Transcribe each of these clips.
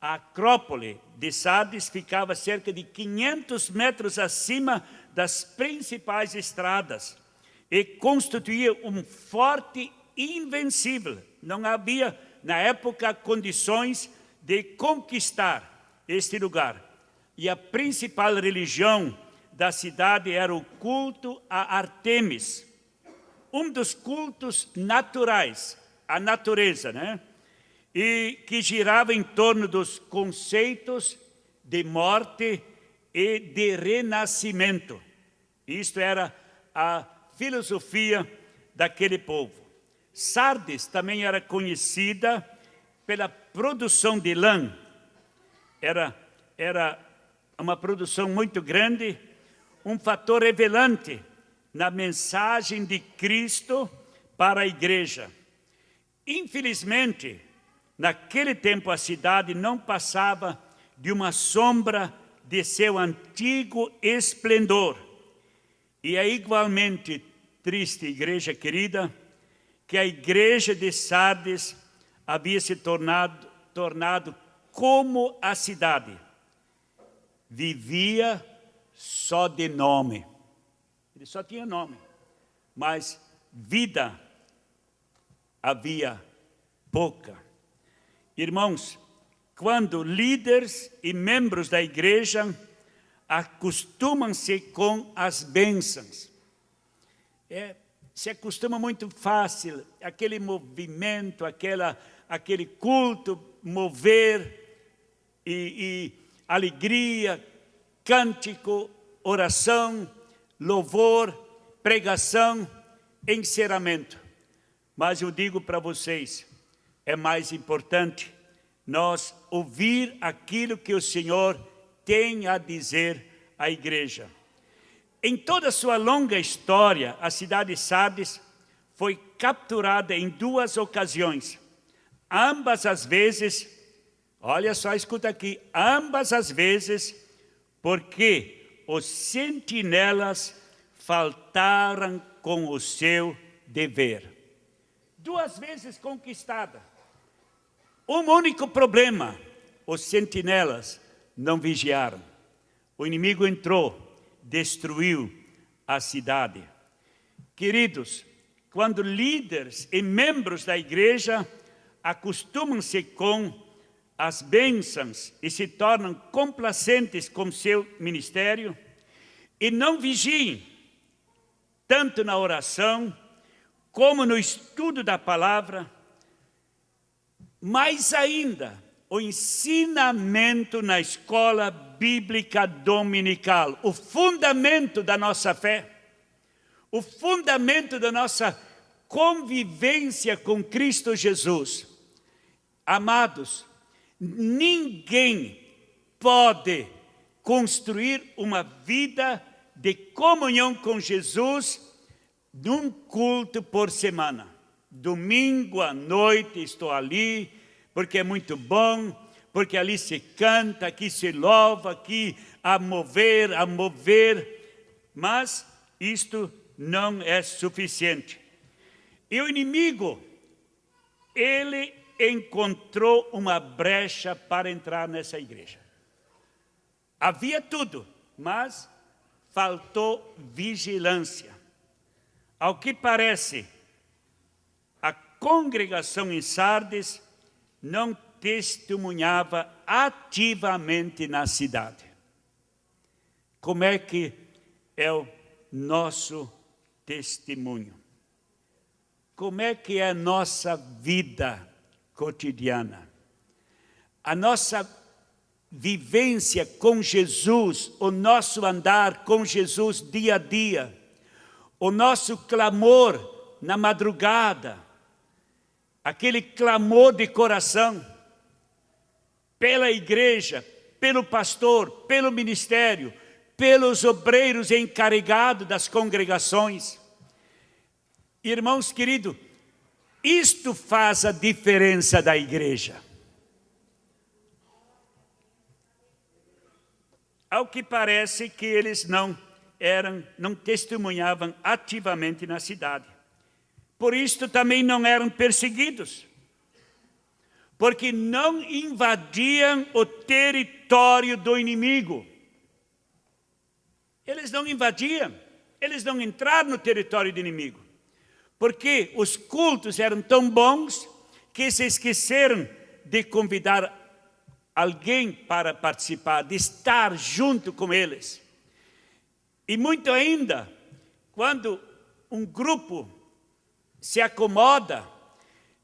A Acrópole de Sardes ficava cerca de 500 metros acima das principais estradas e constituía um forte invencível. Não havia, na época, condições de conquistar este lugar. E a principal religião da cidade era o culto a Artemis, um dos cultos naturais, a natureza, né? E que girava em torno dos conceitos de morte e de renascimento. Isto era a filosofia daquele povo. Sardes também era conhecida pela produção de lã. Era uma produção muito grande, um fator revelante na mensagem de Cristo para a igreja. Infelizmente, naquele tempo a cidade não passava de uma sombra de seu antigo esplendor. E é igualmente triste, igreja querida, que a igreja de Sardes havia se tornado como a cidade. Vivia só de nome. Ele só tinha nome, mas vida havia pouca. Irmãos, quando líderes e membros da igreja acostumam-se com as bênçãos, se acostuma muito fácil, aquele movimento, aquele culto, mover e alegria, cântico, oração, louvor, pregação, encerramento. Mas eu digo para vocês, é mais importante nós ouvir aquilo que o Senhor tem a dizer à igreja. Em toda a sua longa história, a cidade de Sardes foi capturada em 2 ocasiões. Ambas as vezes, olha só, escuta aqui, ambas as vezes, porque os sentinelas faltaram com o seu dever. 2 vezes conquistada. Um único problema, os sentinelas não vigiaram. O inimigo entrou, destruiu a cidade. Queridos, quando líderes e membros da igreja acostumam-se com as bênçãos e se tornam complacentes com seu ministério e não vigiem, tanto na oração como no estudo da palavra, mais ainda, o ensinamento na escola bíblica dominical, o fundamento da nossa fé, o fundamento da nossa convivência com Cristo Jesus. Amados, ninguém pode construir uma vida de comunhão com Jesus num culto por semana. Domingo à noite estou ali, porque é muito bom, porque ali se canta, aqui se louva, aqui a mover, mas isto não é suficiente. E o inimigo, ele encontrou uma brecha para entrar nessa igreja. Havia tudo, mas faltou vigilância. Ao que parece, a congregação em Sardes não testemunhava ativamente na cidade. Como é que é o nosso testemunho? Como é que é a nossa vida cotidiana? A nossa vivência com Jesus, o nosso andar com Jesus dia a dia, o nosso clamor na madrugada, aquele clamor de coração pela igreja, pelo pastor, pelo ministério, pelos obreiros encarregados das congregações. Irmãos queridos, isto faz a diferença da igreja. Ao que parece que eles não testemunhavam ativamente na cidade. Por isto também não eram perseguidos. porque não invadiam o território do inimigo. Eles não invadiam, eles não entraram no território do inimigo, porque os cultos eram tão bons que se esqueceram de convidar alguém para participar, de estar junto com eles. E muito ainda, quando um grupo se acomoda,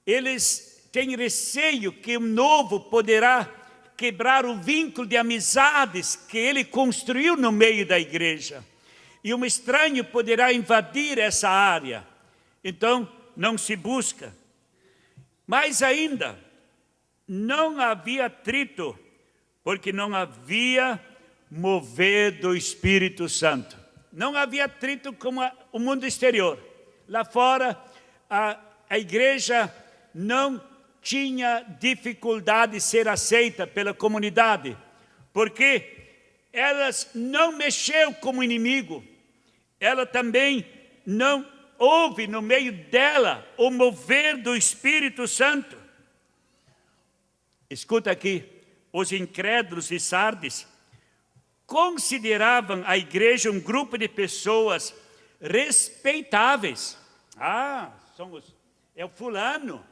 eles têm receio que o novo poderá quebrar o vínculo de amizades que ele construiu no meio da igreja. E um estranho poderá invadir essa área. Então, não se busca. Mais ainda, não havia atrito, porque não havia mover do Espírito Santo. Não havia atrito como o mundo exterior. Lá fora, a igreja não tinha dificuldade de ser aceita pela comunidade, porque elas não mexeu como inimigo. Ela também não houve no meio dela o mover do Espírito Santo. Escuta aqui, os incrédulos de Sardes consideravam a igreja um grupo de pessoas respeitáveis. É o fulano,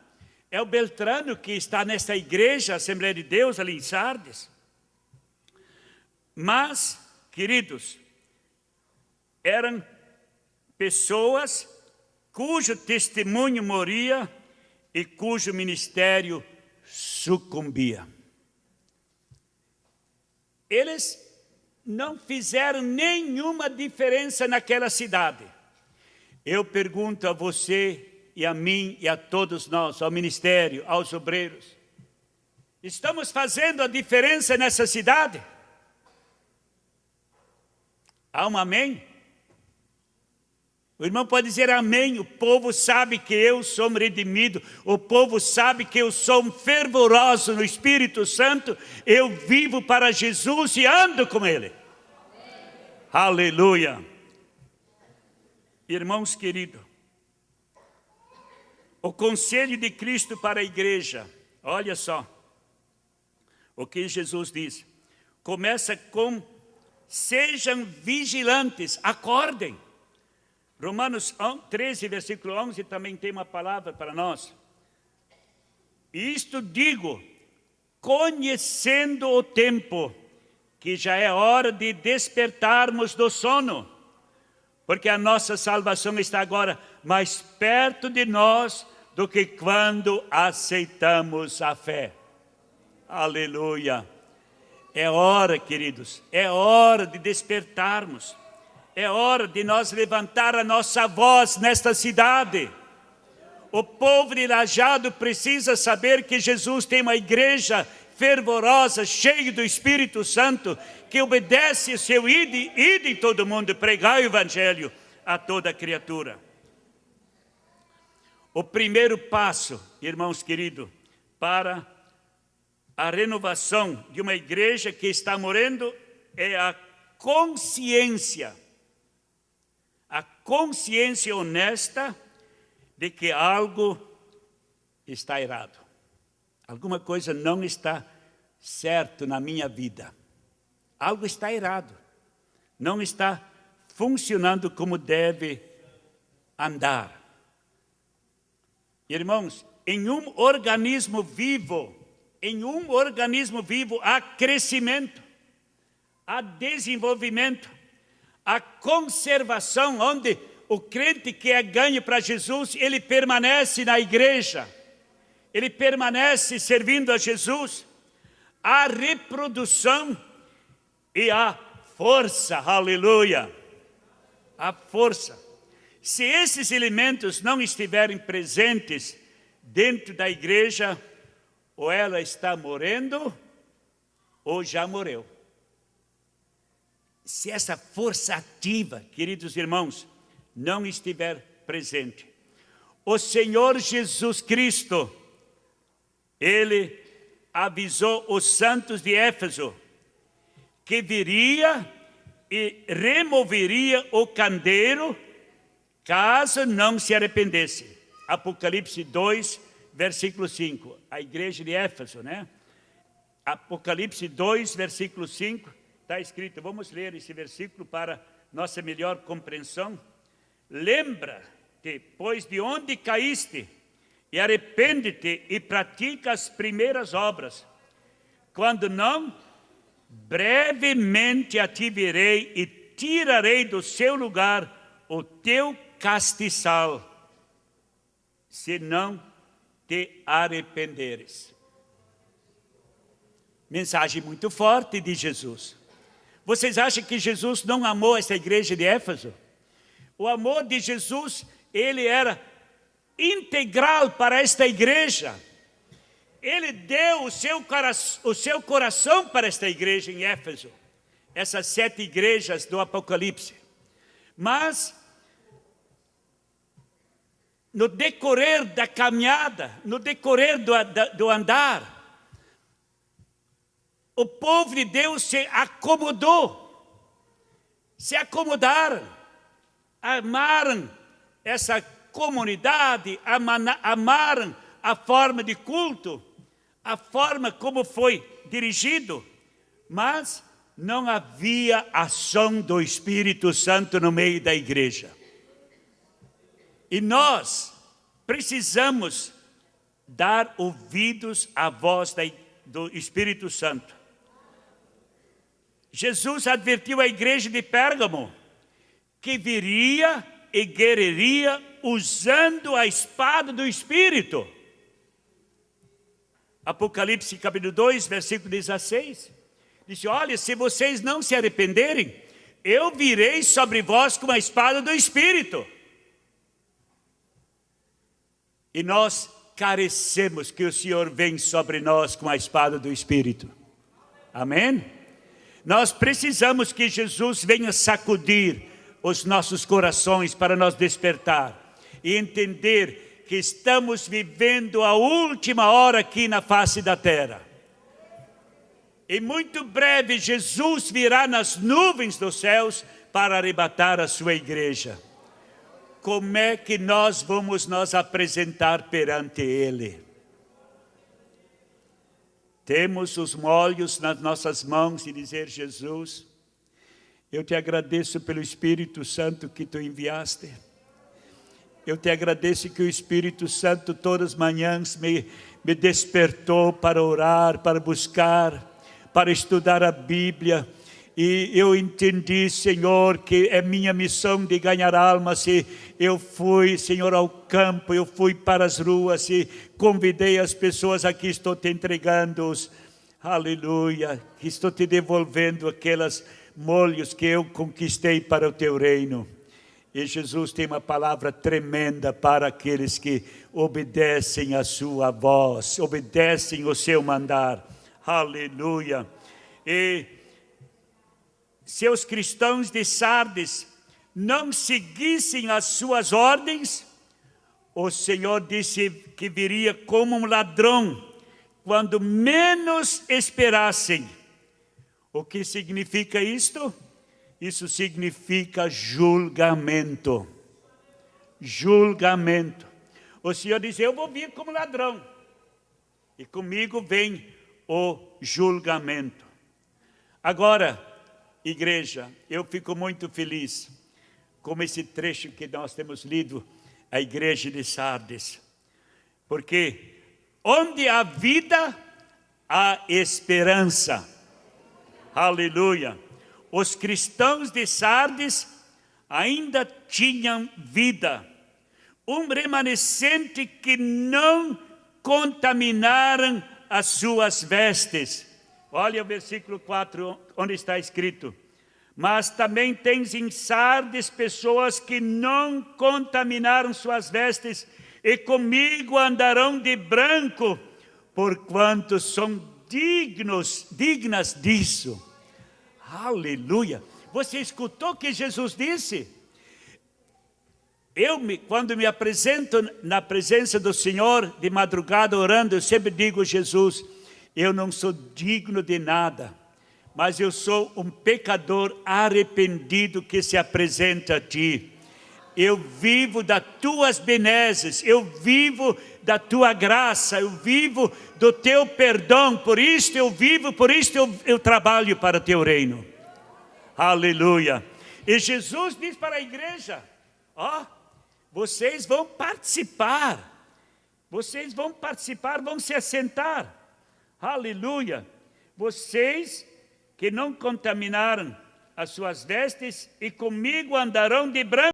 é o Beltrano que está nesta igreja, Assembleia de Deus, ali em Sardes. Mas, queridos, eram pessoas cujo testemunho morria e cujo ministério sucumbia. Eles não fizeram nenhuma diferença naquela cidade. Eu pergunto a você e a mim e a todos nós, ao ministério, aos obreiros, estamos fazendo a diferença nessa cidade? Há um amém? O irmão pode dizer amém. O povo sabe que eu sou redimido. O povo sabe que eu sou um fervoroso no Espírito Santo. Eu vivo para Jesus e ando com Ele. Aleluia. Irmãos queridos, o conselho de Cristo para a igreja, olha só o que Jesus diz. Começa com: sejam vigilantes, acordem. Romanos 13, versículo 11, também tem uma palavra para nós. Isto digo, conhecendo o tempo, que já é hora de despertarmos do sono, porque a nossa salvação está agora mais perto de nós do que quando aceitamos a fé. Aleluia. É hora, queridos, é hora de despertarmos. É hora de nós levantar a nossa voz nesta cidade. O povo de Lajeado precisa saber que Jesus tem uma igreja fervorosa, cheia do Espírito Santo, que obedece o seu ide em todo mundo, pregar o Evangelho a toda criatura. O primeiro passo, irmãos queridos, para a renovação de uma igreja que está morrendo é a consciência. A consciência honesta de que algo está errado. Alguma coisa não está certo na minha vida. Algo está errado. Não está funcionando como deve andar. Irmãos, em um organismo vivo há crescimento, há desenvolvimento, há conservação, onde o crente que é ganho para Jesus, ele permanece na igreja, ele permanece servindo a Jesus. Há reprodução e há força, aleluia, há força. Se esses elementos não estiverem presentes dentro da igreja, ou ela está morrendo, ou já morreu. Se essa força ativa, queridos irmãos, não estiver presente, o Senhor Jesus Cristo, Ele avisou os santos de Éfeso que viria e removeria o candeeiro caso não se arrependesse. Apocalipse 2, versículo 5, a igreja de Éfeso, né? Apocalipse 2, versículo 5, está escrito, vamos ler esse versículo para nossa melhor compreensão. Lembra-te, pois, de onde caíste, e arrepende-te e pratica as primeiras obras. Quando não, brevemente a ti virei e tirarei do seu lugar o teu castiçal, se não te arrependeres. Mensagem muito forte de Jesus. Vocês acham que Jesus não amou essa igreja de Éfeso? O amor de Jesus, ele era integral para esta igreja. Ele deu o seu coração para esta igreja em Éfeso. Essas 7 igrejas do Apocalipse. Mas, no decorrer da caminhada, no decorrer do andar, o povo de Deus se acomodou, se acomodaram, amaram essa comunidade, amaram a forma de culto, a forma como foi dirigido, mas não havia ação do Espírito Santo no meio da igreja. E nós precisamos dar ouvidos à voz do Espírito Santo. Jesus advertiu a igreja de Pérgamo que viria e guerrearia usando a espada do Espírito. Apocalipse capítulo 2, versículo 16. Disse, olha, se vocês não se arrependerem, eu virei sobre vós com a espada do Espírito. E nós carecemos que o Senhor venha sobre nós com a espada do Espírito. Amém? Nós precisamos que Jesus venha sacudir os nossos corações para nós despertar e entender que estamos vivendo a última hora aqui na face da terra. E muito breve Jesus virá nas nuvens dos céus para arrebatar a sua igreja. Como é que nós vamos nos apresentar perante Ele? Temos os molhos nas nossas mãos e dizer, Jesus, eu te agradeço pelo Espírito Santo que tu enviaste. Eu te agradeço que o Espírito Santo todas as manhãs me despertou para orar, para buscar, para estudar a Bíblia. E eu entendi, Senhor, que é minha missão de ganhar almas. E eu fui, Senhor, ao campo, eu fui para as ruas e convidei as pessoas, aqui estou te entregando-os. Aleluia, que estou te devolvendo aqueles molhos que eu conquistei para o teu reino. E Jesus tem uma palavra tremenda para aqueles que obedecem a sua voz, obedecem o seu mandar. Aleluia. E se os cristãos de Sardes não seguissem as suas ordens, o Senhor disse que viria como um ladrão, quando menos esperassem. O que significa isto? Isso significa julgamento. Julgamento. O Senhor diz, eu vou vir como ladrão. E comigo vem o julgamento. Agora, igreja, eu fico muito feliz com esse trecho que nós temos lido, a igreja de Sardes. Porque onde há vida, há esperança. Aleluia. Os cristãos de Sardes ainda tinham vida. Um remanescente que não contaminaram as suas vestes. Olha o versículo 4, onde está escrito. Mas também tens em Sardes pessoas que não contaminaram suas vestes e comigo andarão de branco, porquanto são dignas disso. Aleluia. Você escutou o que Jesus disse? Quando me apresento na presença do Senhor, de madrugada orando, eu sempre digo, Jesus, eu não sou digno de nada, mas eu sou um pecador arrependido que se apresenta a Ti. Eu vivo das tuas benesses, eu vivo da tua graça, eu vivo do teu perdão, por isto eu vivo, por isto eu trabalho para o teu reino. Aleluia. E Jesus diz para a igreja, vocês vão participar, vão se assentar. Aleluia. Vocês que não contaminaram as suas vestes e comigo andarão de branco.